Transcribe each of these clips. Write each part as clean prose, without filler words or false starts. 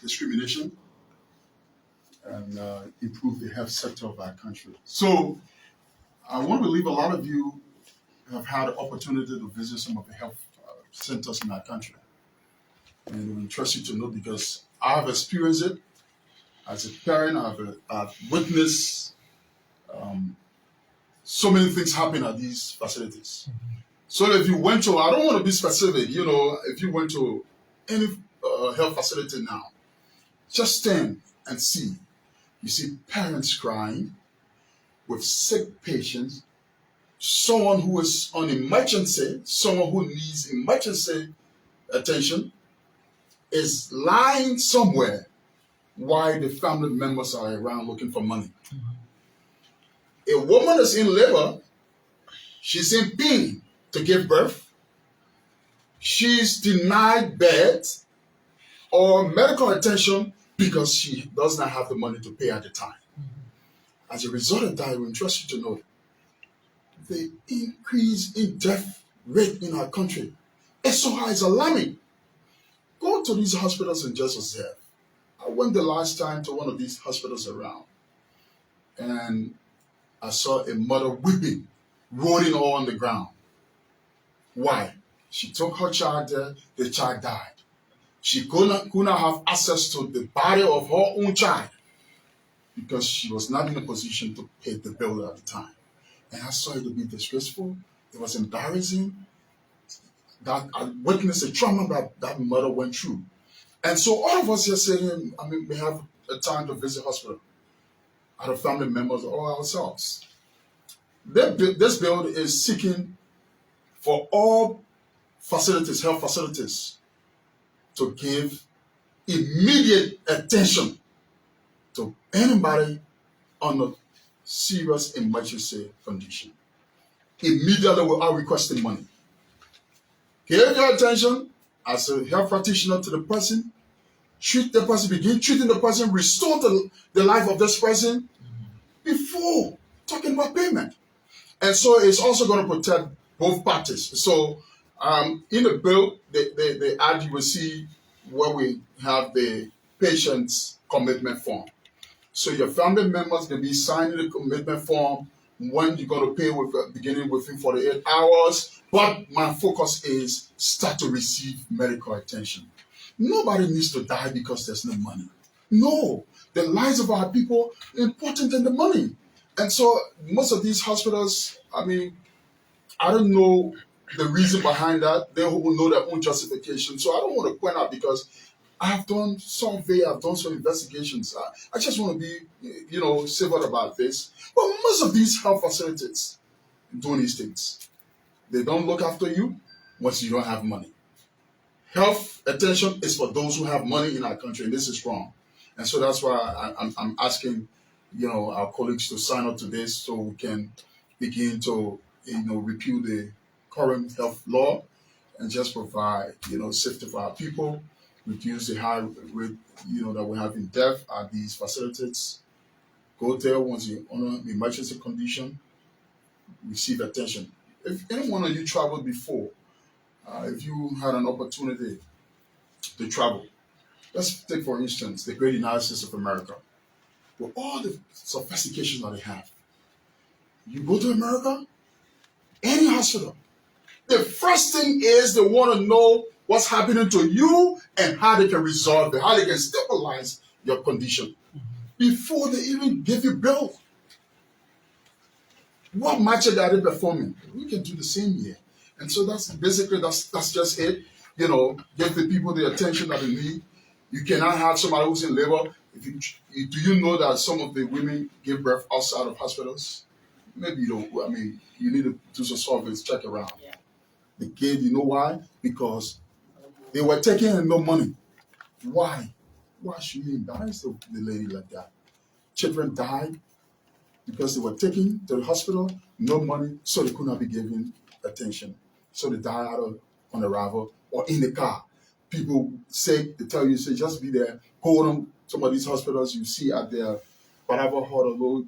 discrimination and improve the health sector of our country. So I want to believe a lot of you have had the opportunity to visit some of the health centers in our country. And we trust you to know because I have experienced it. As a parent, I've witnessed so many things happen at these facilities. So if you went to, I don't want to be specific, if you went to any health facility now, just stand and see. You see parents crying with sick patients, someone who is on emergency, someone who needs emergency attention, is lying somewhere while the family members are around looking for money. A woman is in labor, she's in pain to give birth, she's denied bed or medical attention because she does not have the money to pay at the time. As a result of that, we trust you to know the increase in death rate in our country is so high, it's alarming. Go to these hospitals and just observe. I went the last time to one of these hospitals around, and I saw a mother weeping, rolling all on the ground. Why? She took her child there, the child died. She could not have access to the body of her own child because she was not in a position to pay the bill at the time. And I saw it to be disgraceful. It was embarrassing. That I witnessed the trauma that mother went through. And so all of us here saying, we have a time to visit hospital, either family members or ourselves. This bill is seeking for all facilities, health facilities, to give immediate attention to anybody on a serious emergency condition. Immediately without requesting money. Give your attention as a health practitioner to the person, treat the person, begin treating the person, restore the life of this person before talking about payment. And so it's also going to protect both parties. So in the bill, the ad you will see where we have the patient's commitment form. So your family members can be signing the commitment form when you're going to pay beginning within 48 hours. But my focus is start to receive medical attention. Nobody needs to die because there's no money. No, the lives of our people are important than the money. And so most of these hospitals, I don't know the reason behind that. They will know their own justification. So I don't want to point out because I've done survey, I've done some investigations. I just want to be, civil about this. But most of these health facilities doing these things, they don't look after you once you don't have money. Health attention is for those who have money in our country, and this is wrong. And so that's why I'm asking, our colleagues to sign up to this so we can begin to, repeal the current health law and just provide, safety for our people, reduce the high rate, that we have in death at these facilities. Go there once you're on an emergency condition, receive attention. If any one of you traveled before, if you had an opportunity to travel, let's take for instance the great United States of America, with all the sophistication that they have. You go to America, any hospital, the first thing is they want to know what's happening to you and how they can resolve it, how they can stabilize your condition before they even give you bill. What magic are they performing? We can do the same here. And so that's just it. Give the people the attention that they need. You cannot have somebody who's in labor. Do you know that some of the women give birth outside of hospitals? Maybe you don't. You need to do some surveys, check around. Yeah. The kid, you know why? Because they were taking in no money. Why? Why should you embarrass the lady like that? Children died because they were taken to the hospital, no money, so they could not be given attention. So they died on arrival or in the car. People say, they tell you, say, just be there, hold on. Some of these hospitals you see at their whatever hotel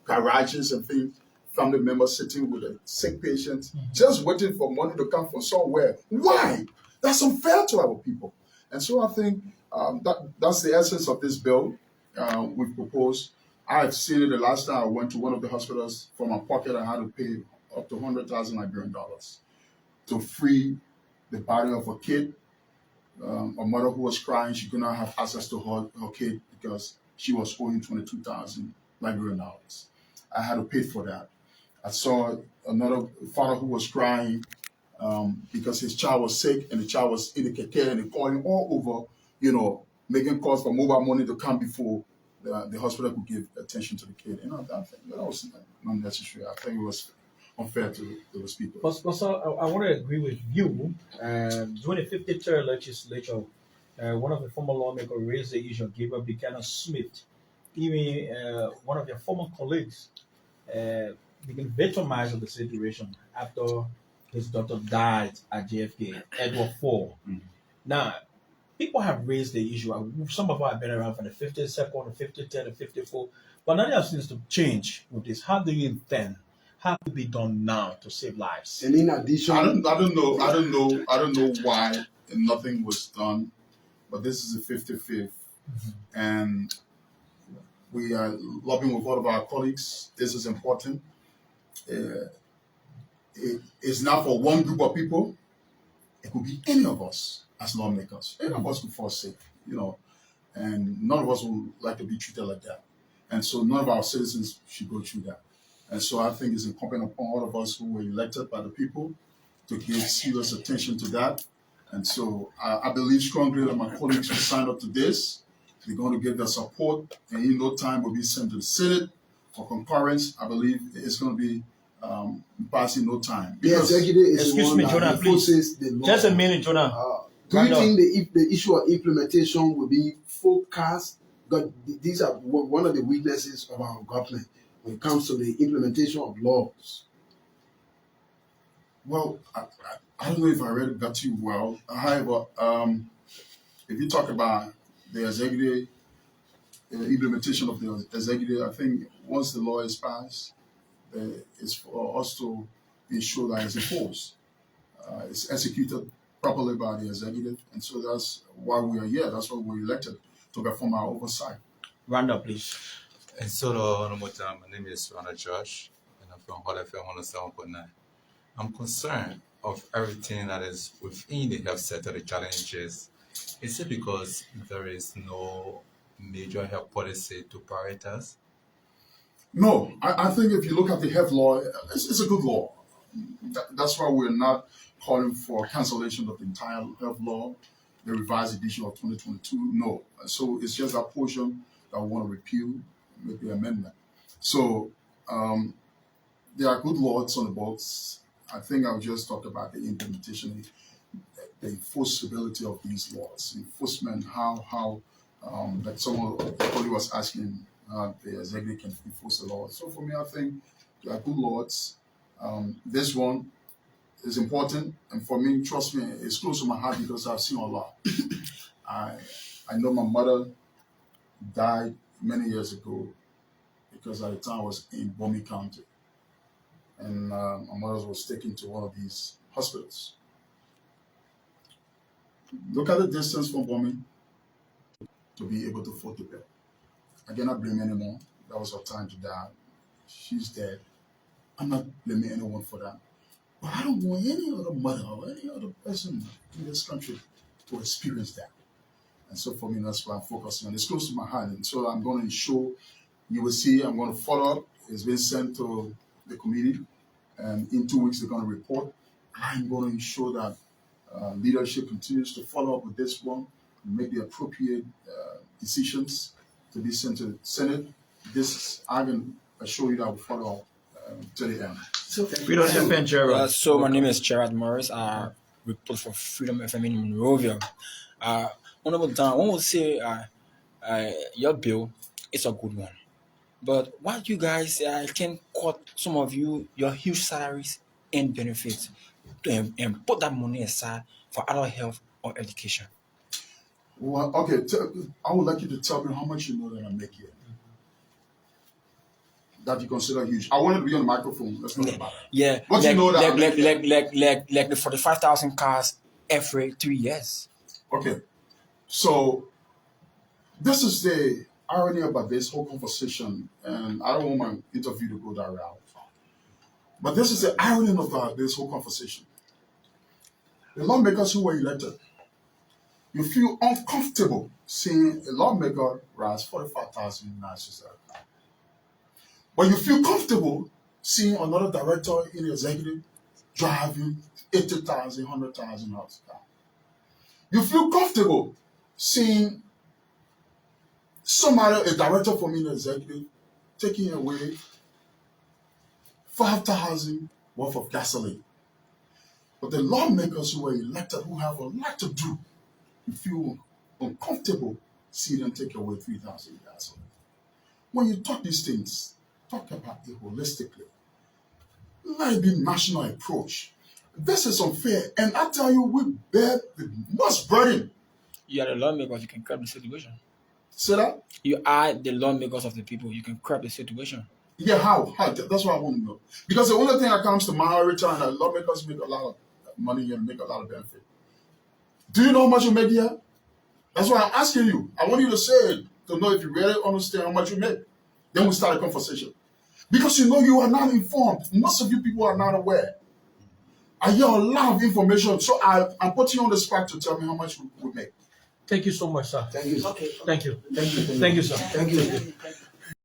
garages and things, family members sitting with a sick patient, just waiting for money to come from somewhere. Why? That's unfair to our people. And so I think that's the essence of this bill we've proposed. I've seen it the last time I went to one of the hospitals. From my pocket, I had to pay up to 100,000 Nigerian dollars to free the body of a kid, a mother who was crying. She could not have access to her kid because she was owing 22,000 Nigerian dollars. I had to pay for that. I saw another father who was crying because his child was sick and the child was in the keke and they called him all over, making calls for mobile money to come before the hospital could give attention to the kid. I think that was not necessary. I think it was unfair to those people. But sir, I want to agree with you. During the 53rd legislature, one of the former lawmakers raised the issue of Gabriel Buchanan Smith. Even one of your former colleagues became victimized of the situation after his daughter died at JFK, Edward Ford. Mm-hmm. Now, people have raised the issue. Some of us have been around from the 52nd, the 53rd, the 54th, but nothing else seems to change with this. How do you intend? How to be done now to save lives? And in addition, I don't know why nothing was done, but this is the 55th, and we are lobbying with all of our colleagues. This is important. It's not for one group of people. It could be any of us as lawmakers. Any of us could fall sick, and none of us would like to be treated like that. And so none of our citizens should go through that. And so I think it's incumbent upon all of us who were elected by the people to give serious attention to that. And so I believe strongly that my colleagues who signed up to this, they're going to give their support, and in no time will be sent to the Senate for concurrence. I believe it's going to be passed in no time. The executive is excuse me, Jonah, please. Just a minute, Jonah. Do you think the issue of implementation will be focused? Because these are one of the weaknesses of our government when it comes to the implementation of laws. Well, I don't know if I read that too well. However, if you talk about the executive, implementation of the executive, I think once the law is passed, it's for us to ensure that it's enforced. It's executed properly by the executive, and so that's why we are here. That's why we're elected, to perform our oversight. Randall, please. And so, my name is Ronald Josh, and I'm from Hot FM 107.9. I'm concerned of everything that is within the health sector, the challenges. Is it because there is no major health policy to prioritize? No, I think if you look at the health law, it's a good law. That's why we're not calling for cancellation of the entire health law, the revised edition of 2022. No. So it's just that portion that we want to repeal, make the amendment. So there are good laws on the books. I think I'll just talk about the implementation, the enforceability of these laws, enforcement, how like someone probably was asking, the executive can enforce the law. So for me, I think there are good laws. This one is important, and for me, trust me, it's close to my heart because I've seen a lot. I know my mother died many years ago because at the time I was in Bomi County, and my mother was taken to one of these hospitals. Look at the distance from Bomi to be able to afford the bill. I cannot blame anyone. That was her time to die. She's dead. I'm not blaming anyone for that. But I don't want any other mother or any other person in this country to experience that. And so for me, that's why I'm focusing on. It's close to my heart. And so I'm going to ensure, you will see, I'm going to follow up. It's been sent to the committee. And in 2 weeks, they're going to report. I'm going to ensure that leadership continues to follow up with this one and make the appropriate decisions to be sent to the Senate. I can assure you that we'll follow up to the end. So Freedom FM, Gerald. So my name is Gerard Morris. I report for Freedom FM in Monrovia. Honorable Dahn, one would say your bill is a good one. But why you guys can cut some of your huge salaries and benefits and put that money aside for adult health or education? Well, okay, I would like you to tell me how much you know that I make here. That you consider huge. I wanted to be on the microphone. Let's talk about it. Yeah. What like, you know that like the 45,000 cars every 3 years. Okay. So this is the irony about this whole conversation, and I don't want my interview to go that route. But this is the irony of this whole conversation. The lawmakers who were elected, you feel uncomfortable seeing a lawmaker rise 45,000 in Nigeria. But you feel comfortable seeing another director in the executive driving 80,000, 100,000 miles a car. You feel comfortable seeing somebody, a director from in the executive, taking away 5,000 worth of gasoline. But the lawmakers who were elected, who have a lot to do, you feel uncomfortable seeing them take away 3,000 gasoline. When you talk these things, talk about it holistically. Let it be national approach. This is unfair, and I tell you, we bear the most burden. You are the lawmakers, you can curb the situation. Say that? You are the lawmakers of the people, you can curb the situation. Yeah, how? That's what I want to know. Because the only thing that comes to my every time that lawmakers make a lot of money and make a lot of benefit. Do you know how much you make here? That's why I'm asking you. I want you to say it to know if you really understand how much you make. Then we start a conversation. Because you know you are not informed. Most of you people are not aware. I hear a lot of information, so I'm putting you on the spot to tell me how much we make. Thank you so much, sir. Thank you. Thank you. Thank you. Thank you, sir. Thank you.